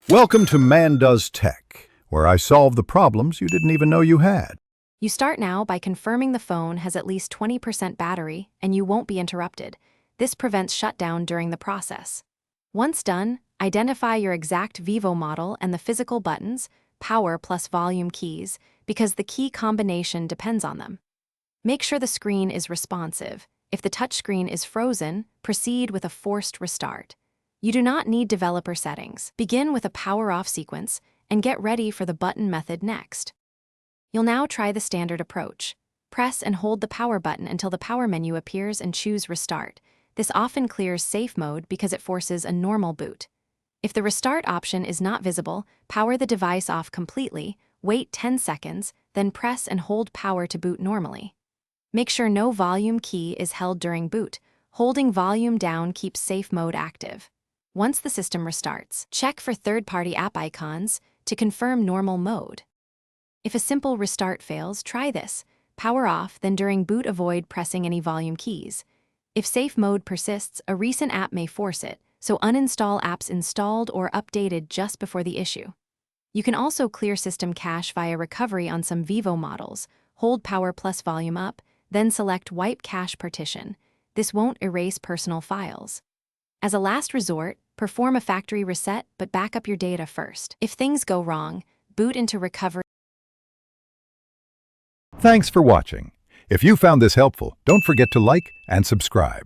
Welcome to Man Does Tech, where I solve the problems you didn't even know you had. You start now by confirming the phone has at least 20% battery and you won't be interrupted. This prevents shutdown during the process. Once done, identify your exact Vivo model and the physical buttons, power plus volume keys, because the key combination depends on them. Make sure the screen is responsive. If the touchscreen is frozen, proceed with a forced restart. You do not need developer settings. Begin with a power off sequence and get ready for the button method next. You'll now try the standard approach. Press and hold the power button until the power menu appears and choose Restart. This often clears safe mode because it forces a normal boot. If the restart option is not visible, power the device off completely, wait 10 seconds, then press and hold power to boot normally. Make sure no volume key is held during boot. Holding volume down keeps safe mode active. Once the system restarts, check for third-party app icons to confirm normal mode. If a simple restart fails, try this. Power off, then during boot avoid pressing any volume keys. If safe mode persists, a recent app may force it, so uninstall apps installed or updated just before the issue. You can also clear system cache via recovery on some Vivo models. Hold power plus volume up, then select Wipe Cache Partition. This won't erase personal files. As a last resort, perform a factory reset but back up your data first. If things go wrong, boot into recovery. Thanks for watching. If you found this helpful, don't forget to like and subscribe.